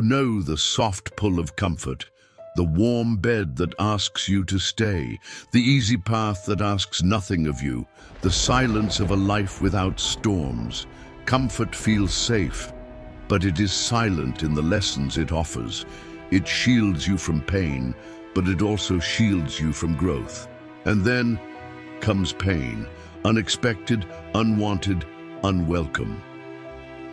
You know the soft pull of comfort, the warm bed that asks you to stay, the easy path that asks nothing of you, the silence of a life without storms. Comfort feels safe, but it is silent in the lessons it offers. It shields you from pain, but it also shields you from growth. And then comes pain, unexpected, unwanted, unwelcome.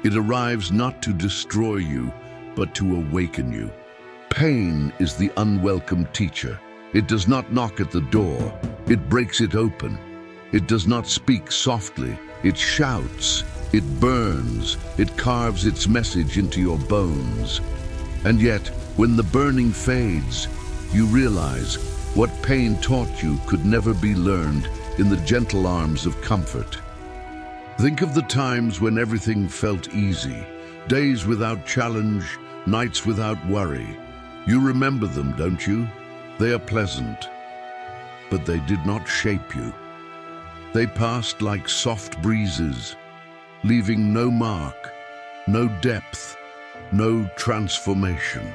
It arrives not to destroy you, but to awaken you. Pain is the unwelcome teacher. It does not knock at the door, it breaks it open. It does not speak softly, it shouts, it burns, it carves its message into your bones. And yet, when the burning fades, you realize what pain taught you could never be learned in the gentle arms of comfort. Think of the times when everything felt easy, days without challenge, nights without worry. You remember them, don't you? They are pleasant, but they did not shape you. They passed like soft breezes, leaving no mark, no depth, no transformation.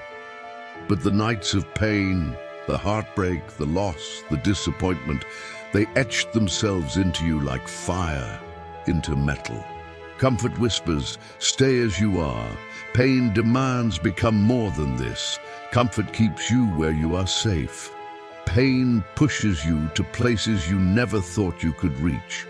But the nights of pain, the heartbreak, the loss, the disappointment, they etched themselves into you like fire into metal. Comfort whispers, stay as you are. Pain demands become more than this. Comfort keeps you where you are safe. Pain pushes you to places you never thought you could reach.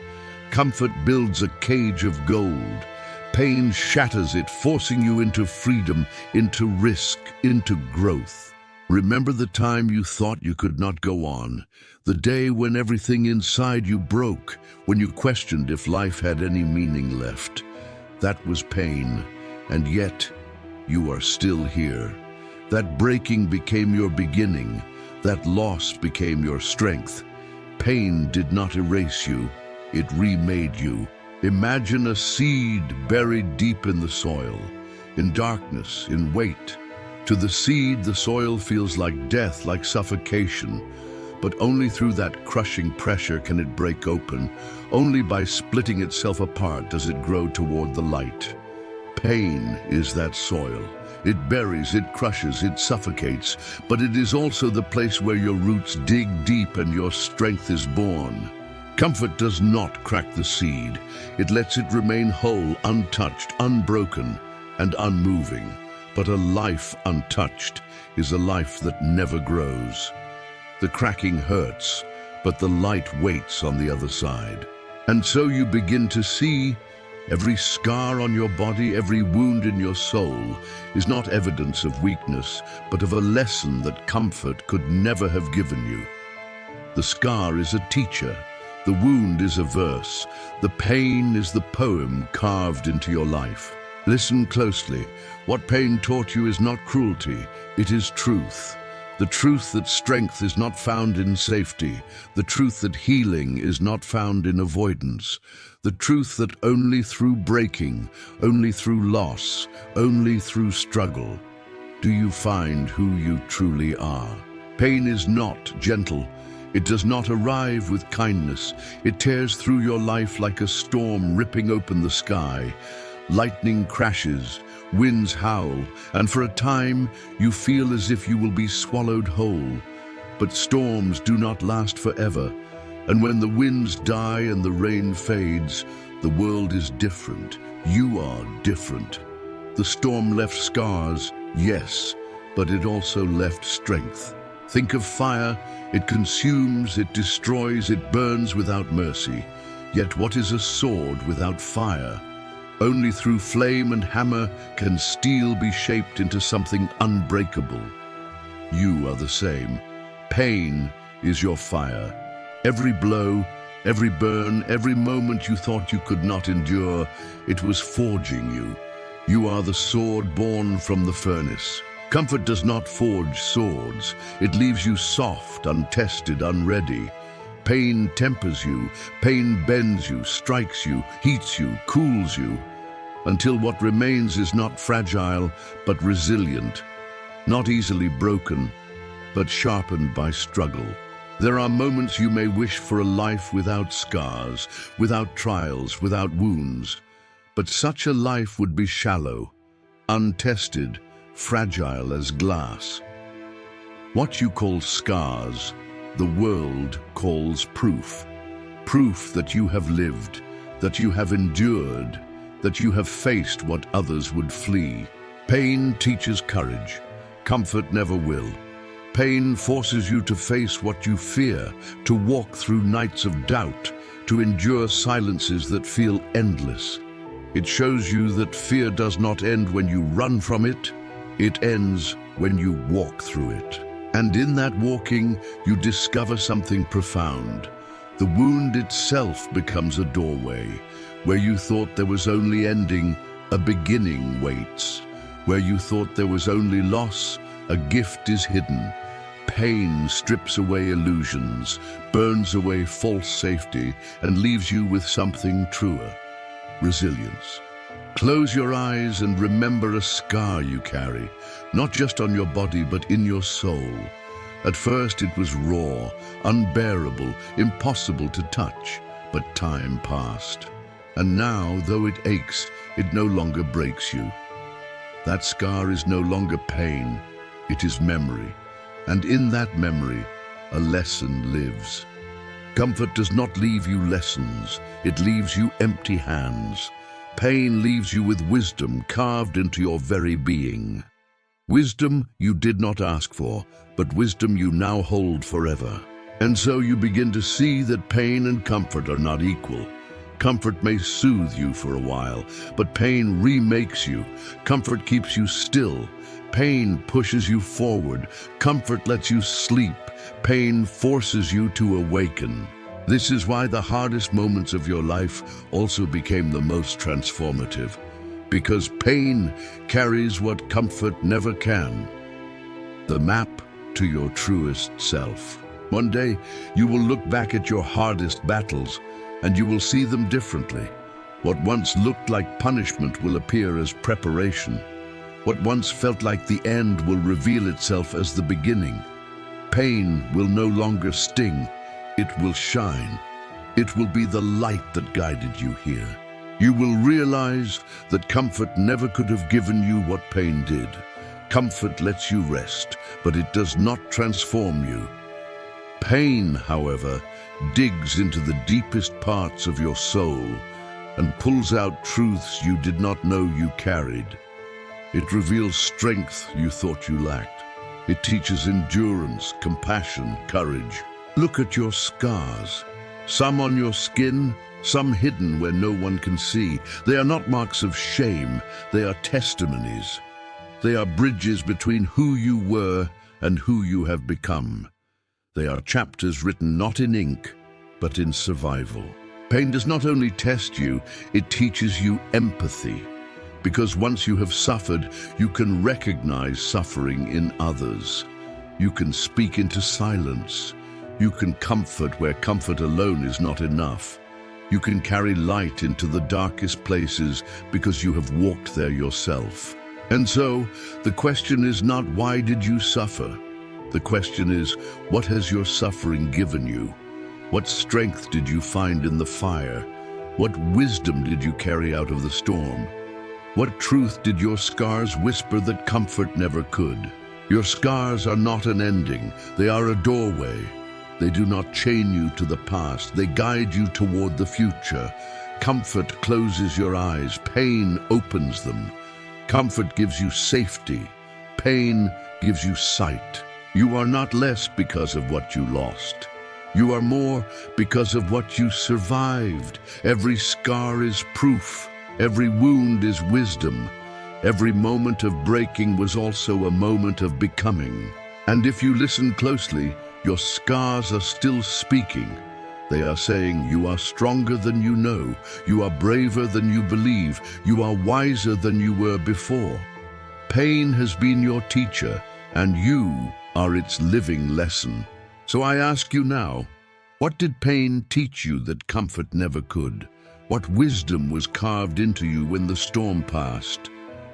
Comfort builds a cage of gold. Pain shatters it, forcing you into freedom, into risk, into growth. Remember the time you thought you could not go on, the day when everything inside you broke, when you questioned if life had any meaning left. That was pain, and yet you are still here. That breaking became your beginning. That loss became your strength. Pain did not erase you, it remade you. Imagine a seed buried deep in the soil, in darkness, in weight. To the seed, the soil feels like death, like suffocation. But only through that crushing pressure can it break open. Only by splitting itself apart does it grow toward the light. Pain is that soil. It buries, it crushes, it suffocates, but it is also the place where your roots dig deep and your strength is born. Comfort does not crack the seed. It lets it remain whole, untouched, unbroken, and unmoving. But a life untouched is a life that never grows. The cracking hurts, but the light waits on the other side. And so you begin to see every scar on your body, every wound in your soul is not evidence of weakness, but of a lesson that comfort could never have given you. The scar is a teacher. The wound is a verse. The pain is the poem carved into your life. Listen closely. What pain taught you is not cruelty, it is truth. The truth that strength is not found in safety. The truth that healing is not found in avoidance. The truth that only through breaking, only through loss, only through struggle, do you find who you truly are. Pain is not gentle. It does not arrive with kindness. It tears through your life like a storm ripping open the sky. Lightning crashes, winds howl, and for a time you feel as if you will be swallowed whole. But storms do not last forever, and when the winds die and the rain fades, the world is different. You are different. The storm left scars, yes, but it also left strength. Think of fire. It consumes, it destroys, it burns without mercy. Yet what is a sword without fire? Only through flame and hammer can steel be shaped into something unbreakable. You are the same. Pain is your fire. Every blow, every burn, every moment you thought you could not endure, it was forging you. You are the sword born from the furnace. Comfort does not forge swords. It leaves you soft, untested, unready. Pain tempers you. Pain bends you, strikes you, heats you, cools you, until what remains is not fragile, but resilient, not easily broken, but sharpened by struggle. There are moments you may wish for a life without scars, without trials, without wounds, but such a life would be shallow, untested, fragile as glass. What you call scars, the world calls proof. Proof that you have lived, that you have endured, that you have faced what others would flee. Pain teaches courage. Comfort never will. Pain forces you to face what you fear, to walk through nights of doubt, to endure silences that feel endless. It shows you that fear does not end when you run from it. It ends when you walk through it. And in that walking, you discover something profound. The wound itself becomes a doorway. Where you thought there was only ending, a beginning waits. Where you thought there was only loss, a gift is hidden. Pain strips away illusions, burns away false safety, and leaves you with something truer: resilience. Close your eyes and remember a scar you carry, not just on your body but in your soul. At first it was raw, unbearable, impossible to touch, but time passed. And now, though it aches, it no longer breaks you. That scar is no longer pain, it is memory. And in that memory, a lesson lives. Comfort does not leave you lessons, it leaves you empty hands. Pain leaves you with wisdom carved into your very being. Wisdom you did not ask for, but wisdom you now hold forever. And so you begin to see that pain and comfort are not equal. Comfort may soothe you for a while, but pain remakes you. Comfort keeps you still. Pain pushes you forward. Comfort lets you sleep. Pain forces you to awaken. This is why the hardest moments of your life also became the most transformative. Because pain carries what comfort never can: the map to your truest self. One day, you will look back at your hardest battles, and you will see them differently. What once looked like punishment will appear as preparation. What once felt like the end will reveal itself as the beginning. Pain will no longer sting, it will shine. It will be the light that guided you here. You will realize that comfort never could have given you what pain did. Comfort lets you rest, but it does not transform you. Pain, however, digs into the deepest parts of your soul and pulls out truths you did not know you carried. It reveals strength you thought you lacked. It teaches endurance, compassion, courage. Look at your scars. Some on your skin, some hidden where no one can see. They are not marks of shame, they are testimonies. They are bridges between who you were and who you have become. They are chapters written not in ink, but in survival. Pain does not only test you, it teaches you empathy. Because once you have suffered, you can recognize suffering in others. You can speak into silence. You can comfort where comfort alone is not enough. You can carry light into the darkest places because you have walked there yourself. And so, the question is not why did you suffer? The question is, what has your suffering given you? What strength did you find in the fire? What wisdom did you carry out of the storm? What truth did your scars whisper that comfort never could? Your scars are not an ending, they are a doorway. They do not chain you to the past, they guide you toward the future. Comfort closes your eyes, pain opens them. Comfort gives you safety, pain gives you sight. You are not less because of what you lost. You are more because of what you survived. Every scar is proof. Every wound is wisdom. Every moment of breaking was also a moment of becoming. And if you listen closely, your scars are still speaking. They are saying, you are stronger than you know. You are braver than you believe. You are wiser than you were before. Pain has been your teacher, and you are its living lesson. So I ask you now, what did pain teach you that comfort never could? What wisdom was carved into you when the storm passed?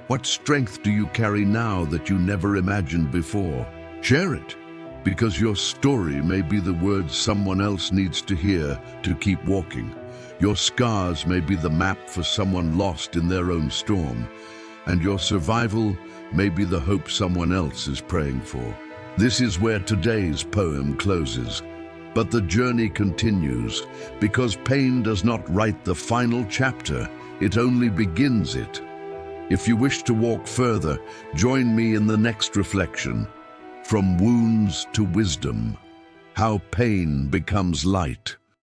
What strength do you carry now that you never imagined before? Share it, because your story may be the words someone else needs to hear to keep walking. Your scars may be the map for someone lost in their own storm. and your survival may be the hope someone else is praying for. This is where today's poem closes, but the journey continues, because pain does not write the final chapter, it only begins it. If you wish to walk further, join me in the next reflection, From Wounds to Wisdom, How Pain Becomes Light.